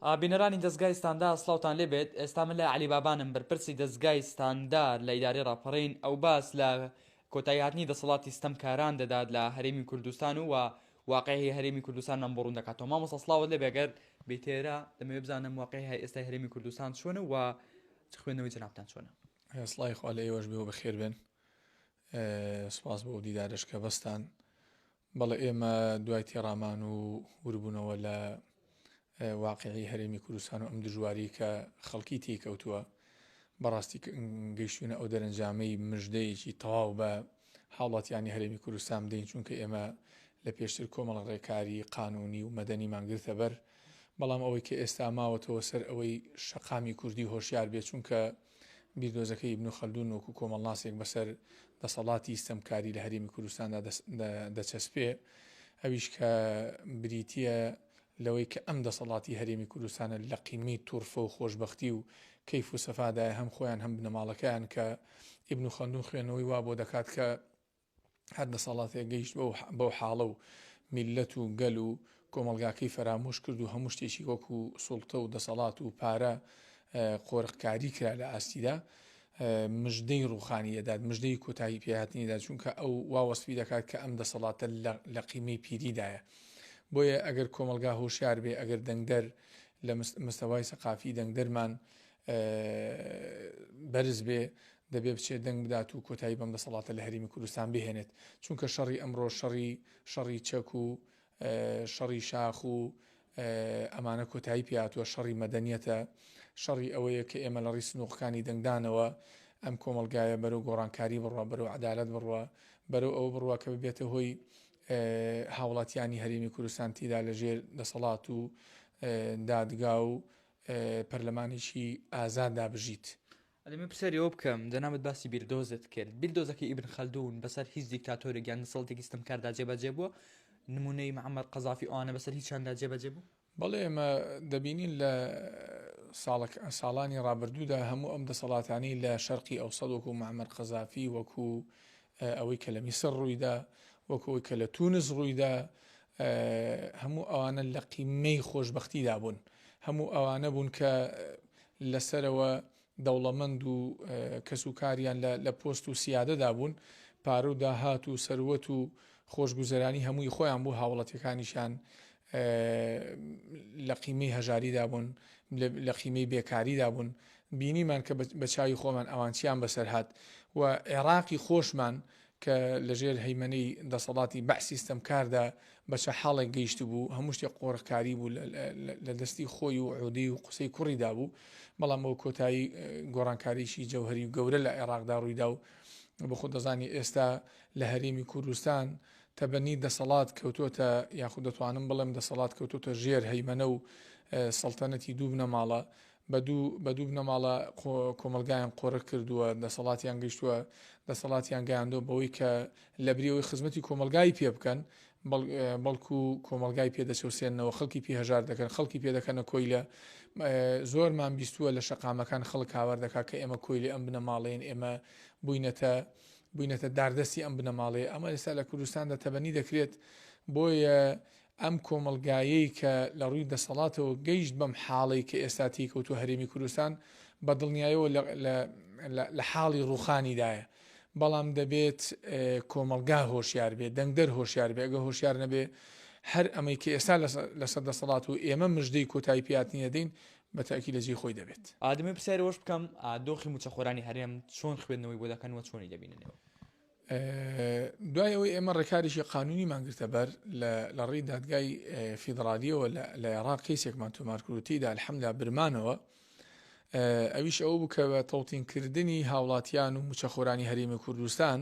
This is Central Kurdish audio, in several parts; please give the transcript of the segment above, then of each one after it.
بینەرانی دەستگای ستاندار سڵاوتان لێبێت ئێستا من لە علی بابانم بەرپرسی دەستگای ستاندار لە ئیداری ڕاپەڕین ئەو باس لە کۆتاییهاتنی دەسەڵاتی ستەمکاران دەدات لە هەرێمی کوردستان و واقعی هەرێمی کوردستان نەمبڕون دەکاتەوە مامۆستا سڵاوت لێ بێگەر بێتێرە دەمەوێت بزانم واقعی ئێستا هەرێمی کوردستان چۆنە و خوێندنەوەی جەنابتان چۆنە. سڵای خوا لە ئێوەش بێ و بەخێر بن. سپاس بۆ دیدارش کە بەستان بەڵێ ئێمە دوای تێڕامان و وربوونەوە لە واقعی هەرێمی کوردستان و ئەم دژواری کە خەڵکی تێکەوتووە بەڕاستی گەیشتونە ئەو دەرەنجامەی مژدەیەکی تەواو بە حاڵاتیانی هەرێمی کوردستان بدەین، چونکە ئێمە لە پێشتر کۆمەڵ ڕێکاری قانونی و مەدەنیمان گرتە بەر، بەڵام ئەوەی کە ئێستا ماوەتەوە سەر ئەوەی شەقامی کوردی هۆشیار بێت، چونکە بیردۆزەکەی ئیبن خەلدون وەکو کۆمەڵناسێک بەسەر دەسەڵاتی ستەمکاری لە هەرێمی کوردستاندا دەچەسپێ، ئەویش کە بریتیە لەوەی کە ئەم دەسەڵاتی هەرێمی کوردستانە لە قیمەی تورفە و خۆشببختی و کەیف و سەفادایە هەم خۆیان هەم بنەماڵەکەیان کە ئیبن خەلدون خوێنەوەی وا بۆ دەکات کە هەر دەسەڵاتێک گەیشت بەو حاڵە و میلەت و گەل و کۆمەلگاکەی فەرامۆش کرد و هەموو شتێکی وەکو سوڵتە و دەسەڵات و پارە قۆرقکاری کرا لە ئاستیدا، مژدەی ڕوخانیەداد، مژدەی کۆتایی پێهاتنیدا، چونکە ئەو واوەسفی دەکات کە ئەم دەسەڵاتە لە قیمەی پیریدایە. بۆیە ئەگەر کۆمەلگا هۆشیار بێ، ئەگەر دەنگدەر لە مستەوای سەقافی دەنگدەرمان بەرز بێ، دەبێ بچێت دەنگ بدات و کۆتایی بەم دەسەڵاتە لە هەرێمی کوردستان بهێنێت، چونکە شەڕی ئەمڕۆ شەڕی چەک و شەڕی شاخ و ئەمانە کۆتایی پێهاتووە، شەڕی مەدەنیەتە، شەڕی ئەوەیە کە ئێمە لە ڕیس سنووقەکانی دەنگدانەوە ئەم کۆمەلگایە بەرەو گۆڕانکاری بڕوە، بەرەو عەدالەت بڕوە، بەرەو ئەوە بڕوە کە ببێتە هۆی هاوڵاتیانی هەرێمی کوردستان تیدا لەژێر دەسەڵات و دادگا و پەرلەمانێکی ئازاد دابژیت. ئەدەمێ پرسیارەوە بکەم، دەنامەت باسی بیردۆزت کرد، بیردۆزەکەی ئیبن خەلدون بەسەر هیچ دیکتاتۆرێک یان دەسەڵاتێکی ستەمکاردا جێبەجێ بووە؟ نمونەی معەمەر قەزافی ئەوانە بەسەر هیچیاندا جێبەجێ بوو؟ بەڵێ ئێمە دەبینین لە ساڵانی ڕابردوودا هەموو ئەم دەسەڵاتانی لە شەرقی ئەوسەد وەکو معەمەر قەزافی، وەکو ئەوەی کە لە میسر ڕوویدا، وەکو ئەوەی کە لە تونس ڕوویدا، هەموو ئەوانە لە قیمەی خۆشببختیدا بوون، هەموو ئەوانە بوون کە لەسەرەوە دەوڵەمەند و کەسوکاریان لە پۆست و سیادەدا بوون، پارە و داهات و سەروەت و خۆشگوزەرانی هەمووی خۆیان بوو، هاوڵەتەکانیشان لە قیمەی هەژاریدا بوون، لە قیمەی بێکاریدا بوون. بینیمان کە بە چاوی خۆمان ئەوانچیان بەسەر هات و عێراقی خۆشمان کە لەژێر هەیمەنەی دەسەڵاتی بەعسی ستەمکاردا بە چە حاڵێک گەیشت بوو، هەموو شتێک قۆڕکاری بوو لە دەستی خۆی و عودەی و قسەی کوڕیدا بوو، بەڵام ئەو کۆتایی گۆڕانکاریشی جەوهری و گەورە لە عێراقدا ڕوویدا و بەخۆ دەزانی ئێستا لە هەرێمی کوردستان تەبەنی دەسەڵات کەوتۆتە، یاخود دەتوانم بڵێم دەسەڵات کەوتۆتە ژێر هەیمەنە و سەڵتەنەتی دوو بنەماڵە، بە دوو بنەماڵە کۆمەلگایان قۆڕە کردووە، دەسەڵاتیان گەیشتووە، دەسەڵاتیان گەیاندۆ بەوەی کە لە بریەوەی خزمەتی کۆمەلگای پێ بکەن، بەڵکو کۆمەلگای پێدەچەوسێنەوە، خەڵکی پێهەژار دەکەن، خەڵکی پێدەکەنە کۆی لە زۆرمان بیستووە لە شەقامەکان خەڵک هاوار دەکات کە ئێمە کۆی لێ ئەم بنەماڵەیەن، ئێمە بووینەتە داردەستی ئەم بنەماڵەیە. ئەمە ئێستا لە کوردستاندا تەبەنی دەکرێت، بۆیە ئەم کۆمەلگایەی کە لە ڕووی دەسەڵاتەوە گەیشت بەم حاڵی کە ئێستا تێکەوتووە هەرێمی کوردستان بە دڵنیاییەوە لە حاڵی ڕوخانیدایە، بەڵام دەبێت کۆمەلگا هۆشیار بێت، دەنگدەر هۆشیار بێ، ئەگە هۆشیار نەبێ هەر ئەمەی کە ئێستا لەسەر دەسەڵات و ئێمە مژدەی کۆتایی پێهاتنی دەدەین بەتاکی لەجێ خۆی دەبێت. ئادەمێ پرسیارەوەش بکەم، دۆخی موچەخۆرانی هەرێم چۆن خوێندنەوەی بۆ دەکەن و چۆنی دەبیننەوە؟ دوای ئەوەی ئێمە ڕێکاریشی قانونی ماگرتە بەر لە ڕێی دادگای فیدراالیەوە لە عێراق کەیسێکمان تۆمار کروتیدا الحەمدلا برمانەوە، ئەویش ئەوە بوو کە بە تەڵتینکردنی هاوڵاتیان و موچەخۆرانی هەرێمی کوردستان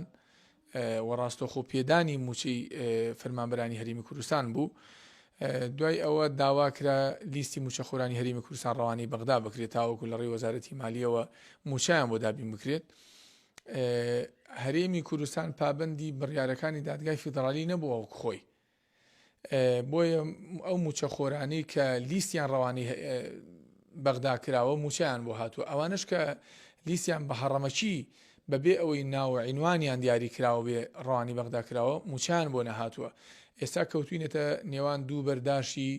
و ڕاستەوخۆ پێدانی موچەی فەرمانبەرانی هەرێمی کوردستان بوو. دوای ئەوە داواکرا لیستی موچەخۆرانی هەرێمی کوردستان ڕەوانەی بەغدا بکرێت، تاوەکو لە ڕێی وەزارەتی مالیەوە موچیان بۆ دابین بکرێت. هەرێمی کوردستان پابەندی بڕیارەکانی دادگای فیدراالی نەبووە وەک خۆی، بۆیە ئەو موچەخۆرانەی کە لیستیان ڕەوانەی بەغدا کراوە موچیان بۆ هاتووە، ئەوانش کە لیستیان بە هەڕەمەچی بەبێ ئەوەی ناو عینوانیان دیاری کراوە بێ ڕەوانی بەغدا کراوە موچیان بۆ نەهاتووە. ئێستا کەوتوینێتە نێوان دوو بەرداشی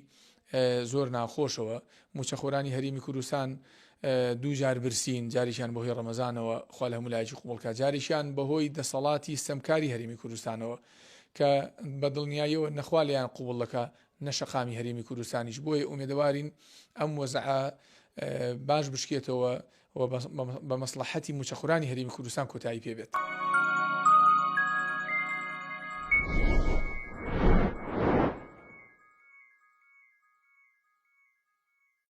زۆر ناخۆشەوە موچەخۆرانی هەرێمی کوردستان دوو جار برسین، جاریشان بەهۆی ڕەمەزانەوە خوا لە هەموو لایەکی قوبڵکە، جاریشان بەهۆی دەسەڵاتی سەمکاری هەرێمی کوردستانەوە کە بە دڵنیاییەوە نەخوا لەیان قوبڵەکە نەشەقامی هەرێمی کوردستانیش. بۆیە ئومێدەوارین ئەم وەزعە باش بشکێتەوە و بە مەسلحەتی موچەخۆرانی هەرێمی کوردستان کۆتایی پێبێت.